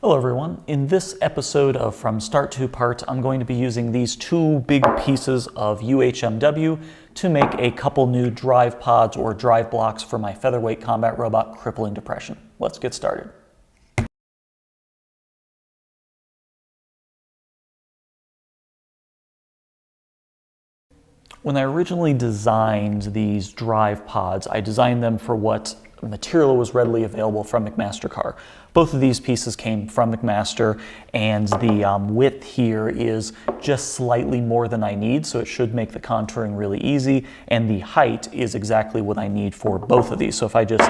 Hello everyone. In this episode of From Start to Part, I'm going to be using these two big pieces of UHMW to make a couple new drive pods or drive blocks for my featherweight combat robot, Crippling Depression. Let's get started. When I originally designed these drive pods, I designed them for what material was readily available from McMaster-Carr. Both of these pieces came from McMaster, and the width here is just slightly more than I need, so it should make the contouring really easy, and the height is exactly what I need for both of these. So if I just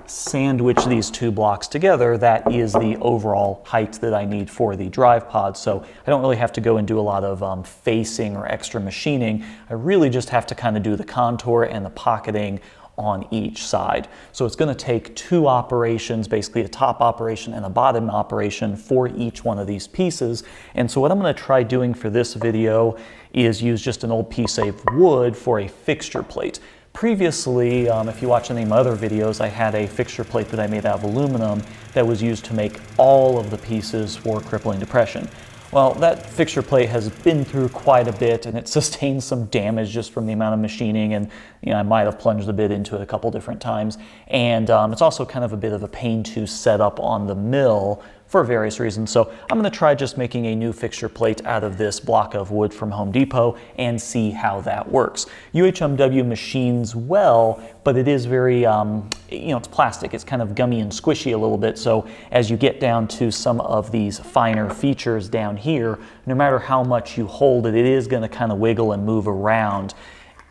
sandwich these two blocks together, that is the overall height that I need for the drive pod. So I don't really have to go and do a lot of facing or extra machining. I really just have to kind of do the contour and the pocketing on each side. So it's going to take two operations, basically a top operation and a bottom operation for each one of these pieces. And so what I'm going to try doing for this video is use just an old piece of wood for a fixture plate. Previously, if you watch any of my other videos, I had a fixture plate that I made out of aluminum that was used to make all of the pieces for Crippling Depression. Well, that fixture plate has been through quite a bit, and it sustained some damage just from the amount of machining, and I might have plunged a bit into it a couple different times. And it's also kind of a bit of a pain to set up on the mill for various reasons. So I'm going to try just making a new fixture plate out of this block of wood from Home Depot and see how that works. UHMW machines well, but it is very, it's plastic. It's kind of gummy and squishy a little bit. So as you get down to some of these finer features down here, no matter how much you hold it, it is going to kind of wiggle and move around,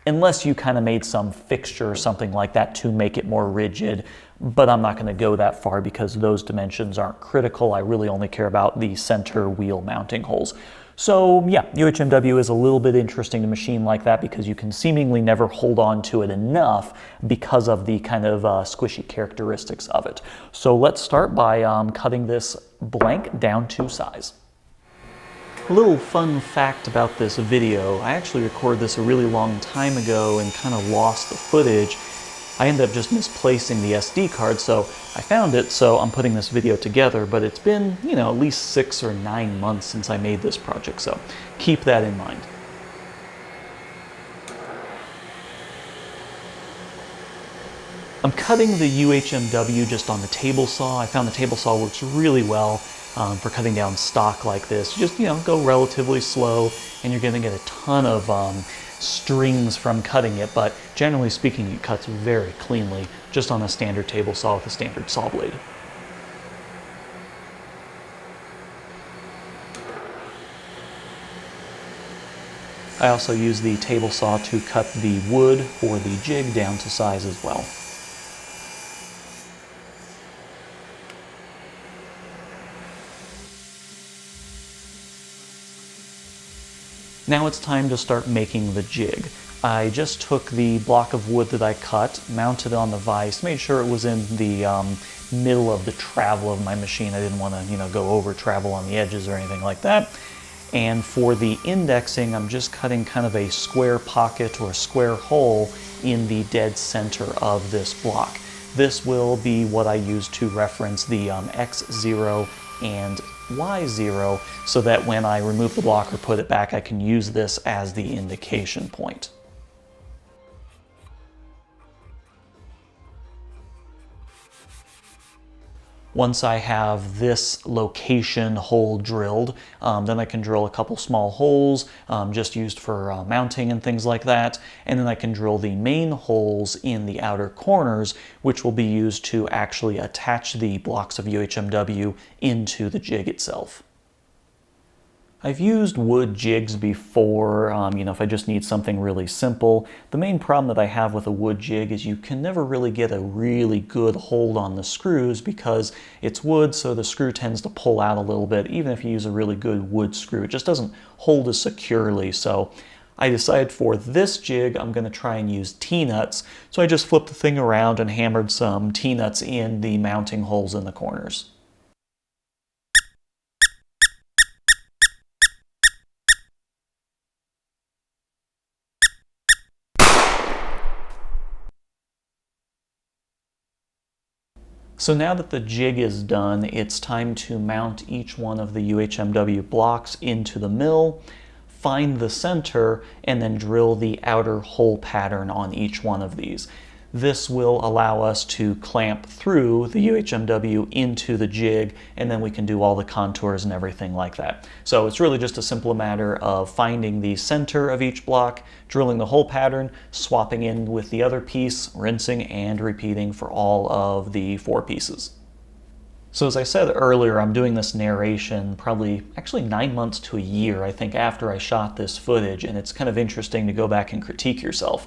unless you kind of made some fixture or something like that to make it more rigid. But I'm not going to go that far because those dimensions aren't critical. I really only care about the center wheel mounting holes. So yeah, UHMW is a little bit interesting to machine like that because you can seemingly never hold on to it enough because of the kind of squishy characteristics of it. So let's start by cutting this blank down to size. A little fun fact about this video, I actually recorded this a really long time ago and kind of lost the footage. I ended up just misplacing the SD card, so I found it, so I'm putting this video together, but it's been, at least 6 or 9 months since I made this project, so keep that in mind. I'm cutting the UHMW just on the table saw. I found the table saw works really well for cutting down stock like this. Just, go relatively slow, and you're going to get a ton of strings from cutting it, but generally speaking, it cuts very cleanly just on a standard table saw with a standard saw blade. I also use the table saw to cut the wood for the jig down to size as well. Now it's time to start making the jig. I just took the block of wood that I cut, mounted it on the vise, made sure it was in the middle of the travel of my machine. I didn't want to, go over travel on the edges or anything like that. And for the indexing, I'm just cutting kind of a square pocket or a square hole in the dead center of this block. This will be what I use to reference the X0 and Y0, so that when I remove the block or put it back, I can use this as the indication point. Once I have this location hole drilled, then I can drill a couple small holes just used for mounting and things like that. And then I can drill the main holes in the outer corners, which will be used to actually attach the blocks of UHMW into the jig itself. I've used wood jigs before, if I just need something really simple. The main problem that I have with a wood jig is you can never really get a really good hold on the screws because it's wood, so the screw tends to pull out a little bit. Even if you use a really good wood screw, it just doesn't hold as securely. So I decided for this jig, I'm going to try and use T-nuts. So I just flipped the thing around and hammered some T-nuts in the mounting holes in the corners. So now that the jig is done, it's time to mount each one of the UHMW blocks into the mill, find the center, and then drill the outer hole pattern on each one of these. This will allow us to clamp through the UHMW into the jig, and then we can do all the contours and everything like that. So it's really just a simple matter of finding the center of each block, drilling the hole pattern, swapping in with the other piece, rinsing, and repeating for all of the 4 pieces. So as I said earlier, I'm doing this narration probably actually 9 months to a year, I think, after I shot this footage, and it's kind of interesting to go back and critique yourself.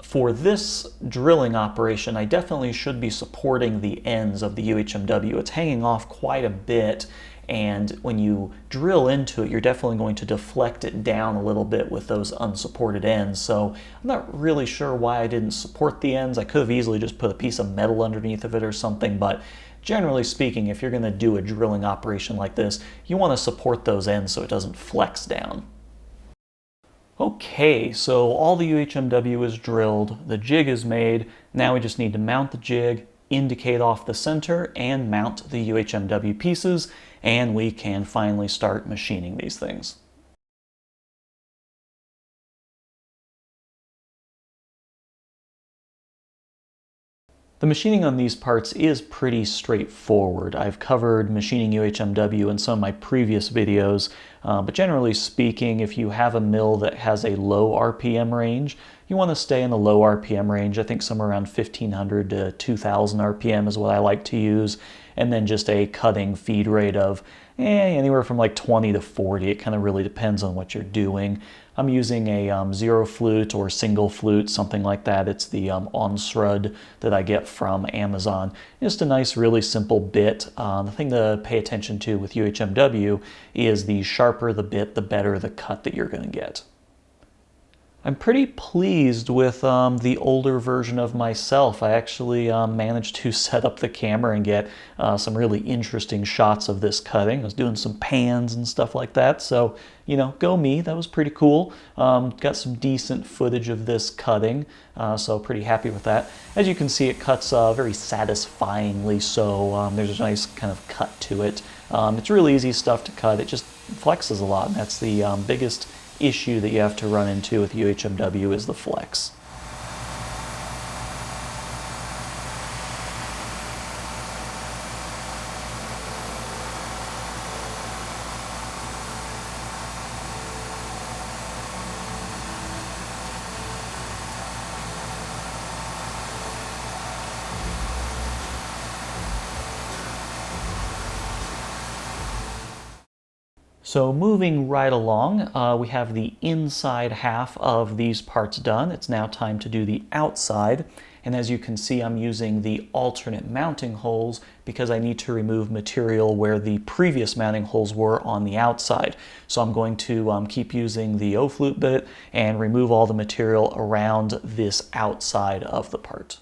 For this drilling operation, I definitely should be supporting the ends of the UHMW. It's hanging off quite a bit, and when you drill into it, you're definitely going to deflect it down a little bit with those unsupported ends. So I'm not really sure why I didn't support the ends. I could have easily just put a piece of metal underneath of it or something, but generally speaking, if you're going to do a drilling operation like this, you want to support those ends so it doesn't flex down. Okay, so all the UHMW is drilled, the jig is made, now we just need to mount the jig, indicate off the center, and mount the UHMW pieces, and we can finally start machining these things. The machining on these parts is pretty straightforward. I've covered machining UHMW in some of my previous videos, but generally speaking, if you have a mill that has a low RPM range, you want to stay in the low RPM range. I think somewhere around 1500 to 2000 RPM is what I like to use, and then just a cutting feed rate of anywhere from like 20 to 40. It kind of really depends on what you're doing. I'm using a zero flute or single flute, something like that. It's the Onsrud that I get from Amazon. Just a nice, really simple bit. The thing to pay attention to with UHMW is the sharper the bit, the better the cut that you're going to get. I'm pretty pleased with the older version of myself. I actually managed to set up the camera and get some really interesting shots of this cutting. I was doing some pans and stuff like that, so, you know, go me. That was pretty cool. Got some decent footage of this cutting, so pretty happy with that. As you can see, it cuts very satisfyingly, so there's a nice kind of cut to it. It's really easy stuff to cut. It just flexes a lot, and that's the biggest issue that you have to run into with UHMW is the flex. So moving right along, we have the inside half of these parts done. It's now time to do the outside. And as you can see, I'm using the alternate mounting holes because I need to remove material where the previous mounting holes were on the outside. So I'm going to keep using the O-flute bit and remove all the material around this outside of the part.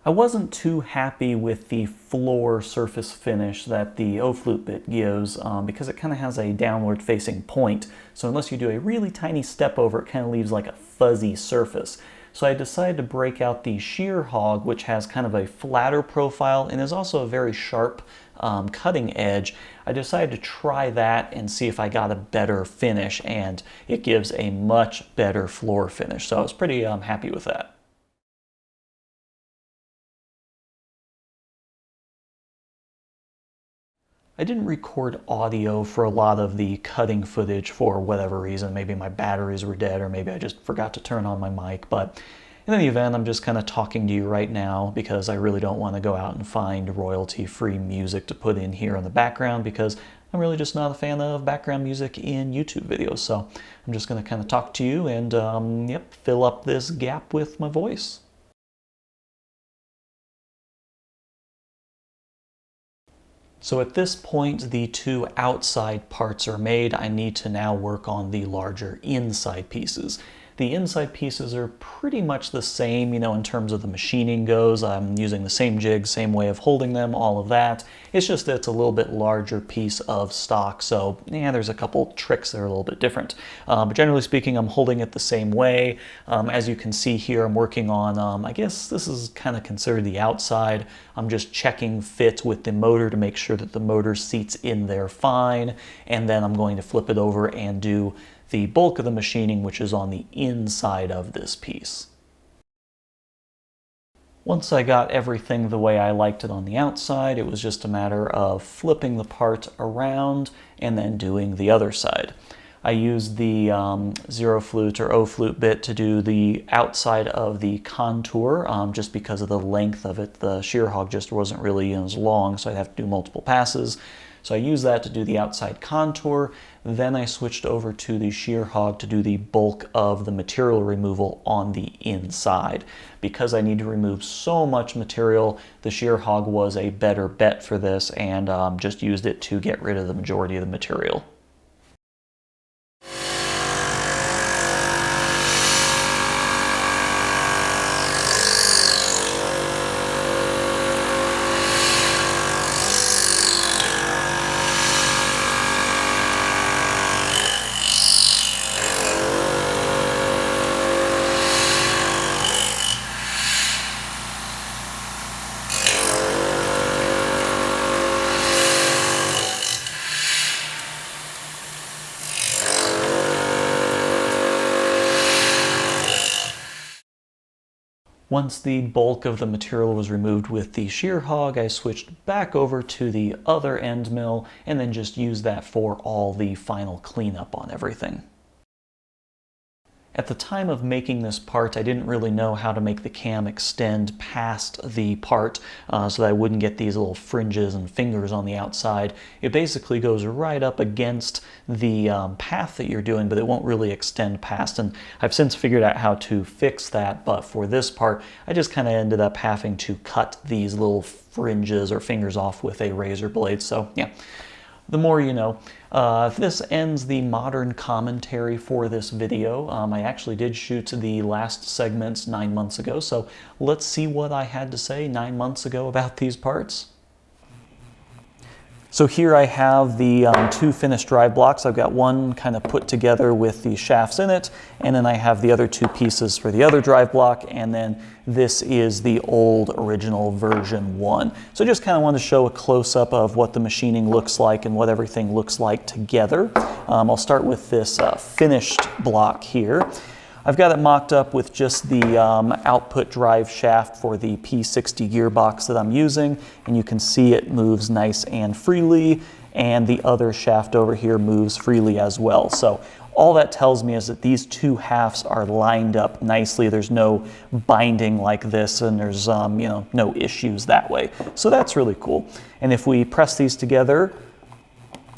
I wasn't too happy with the floor surface finish that the O-flute bit gives because it kind of has a downward facing point. So unless you do a really tiny step over, it kind of leaves like a fuzzy surface. So I decided to break out the shear hog, which has kind of a flatter profile and is also a very sharp cutting edge. I decided to try that and see if I got a better finish, and it gives a much better floor finish. So I was pretty happy with that. I didn't record audio for a lot of the cutting footage for whatever reason. Maybe my batteries were dead, or maybe I just forgot to turn on my mic. But in any event, I'm just kind of talking to you right now because I really don't want to go out and find royalty-free music to put in here in the background because I'm really just not a fan of background music in YouTube videos. So I'm just going to kind of talk to you and fill up this gap with my voice. So at this point, the two outside parts are made. I need to now work on the larger inside pieces. The inside pieces are pretty much the same, in terms of the machining goes. I'm using the same jigs, same way of holding them, all of that. It's just that it's a little bit larger piece of stock, so yeah, there's a couple tricks that are a little bit different. But generally speaking, I'm holding it the same way. As you can see here, I'm working on, I guess this is kind of considered the outside. I'm just checking fit with the motor to make sure that the motor seats in there fine, and then I'm going to flip it over and do the bulk of the machining, which is on the inside of this piece. Once I got everything the way I liked it on the outside, it was just a matter of flipping the part around and then doing the other side. I used the zero flute or O flute bit to do the outside of the contour, just because of the length of it. The shear hog just wasn't really as long, so I'd have to do multiple passes. So I used that to do the outside contour. Then I switched over to the shear hog to do the bulk of the material removal on the inside. Because I need to remove so much material, the shear hog was a better bet for this, and just used it to get rid of the majority of the material. Once the bulk of the material was removed with the shear hog, I switched back over to the other end mill and then just used that for all the final cleanup on everything. At the time of making this part, I didn't really know how to make the cam extend past the part so that I wouldn't get these little fringes and fingers on the outside. It basically goes right up against the path that you're doing, but it won't really extend past. And I've since figured out how to fix that, but for this part, I just kind of ended up having to cut these little fringes or fingers off with a razor blade. So yeah, the more you know. This ends the modern commentary for this video. I actually did shoot the last segments 9 months ago, so let's see what I had to say 9 months ago about these parts. So here I have the two finished drive blocks. I've got one kind of put together with the shafts in it, and then I have the other two pieces for the other drive block, and then this is the old original version 1. So just kind of want to show a close-up of what the machining looks like and what everything looks like together. I'll start with this finished block here. I've got it mocked up with just the output drive shaft for the P60 gearbox that I'm using, and you can see it moves nice and freely, and the other shaft over here moves freely as well. So all that tells me is that these two halves are lined up nicely. There's no binding like this, and there's no issues that way. So that's really cool. And if we press these together,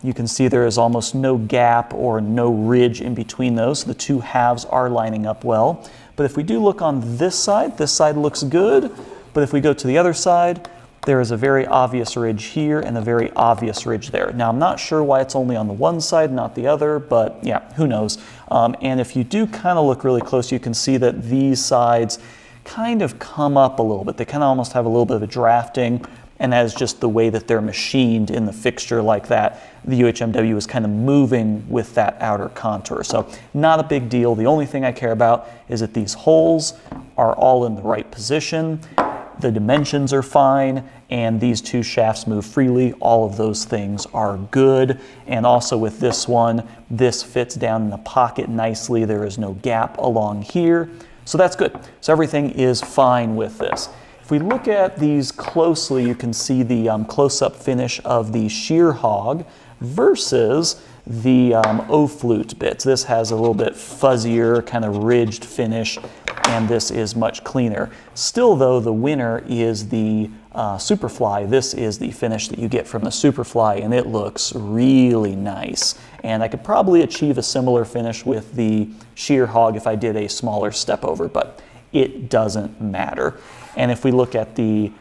you can see there is almost no gap or no ridge in between those. So the two halves are lining up well. But if we do look on this side looks good. But if we go to the other side, there is a very obvious ridge here and a very obvious ridge there. Now, I'm not sure why it's only on the one side, not the other, but yeah, who knows. And if you do kind of look really close, you can see that these sides kind of come up a little bit. They kind of almost have a little bit of a drafting. And that is just the way that they're machined in the fixture like that. The UHMW is kind of moving with that outer contour. So not a big deal. The only thing I care about is that these holes are all in the right position. The dimensions are fine, and these two shafts move freely. All of those things are good. And also with this one, this fits down in the pocket nicely. There is no gap along here. So that's good. So everything is fine with this. If we look at these closely, you can see the close-up finish of the shear hog versus the O-flute bits. This has a little bit fuzzier, kind of ridged finish, and this is much cleaner. Still though, the winner is the Superfly. This is the finish that you get from the Superfly, and it looks really nice. And I could probably achieve a similar finish with the shear hog if I did a smaller step over, but it doesn't matter. And if we look at the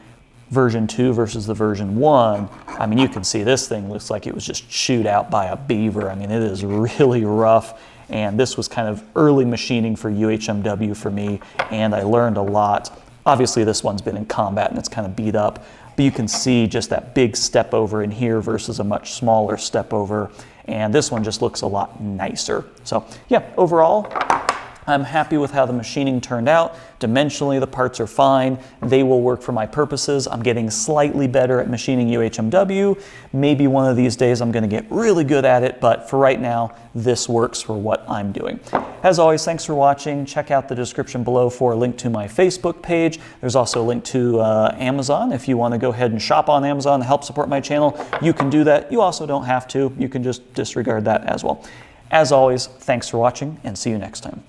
version 2 versus the version 1, I mean, you can see this thing looks like it was just chewed out by a beaver. I mean, it is really rough, and this was kind of early machining for UHMW for me, and I learned a lot. Obviously this one's been in combat and it's kind of beat up, but you can see just that big step over in here versus a much smaller step over, and this one just looks a lot nicer. So yeah, overall, I'm happy with how the machining turned out. Dimensionally, the parts are fine. They will work for my purposes. I'm getting slightly better at machining UHMW. Maybe one of these days I'm going to get really good at it, but for right now, this works for what I'm doing. As always, thanks for watching. Check out the description below for a link to my Facebook page. There's also a link to Amazon. If you want to go ahead and shop on Amazon to help support my channel, you can do that. You also don't have to. You can just disregard that as well. As always, thanks for watching, and see you next time.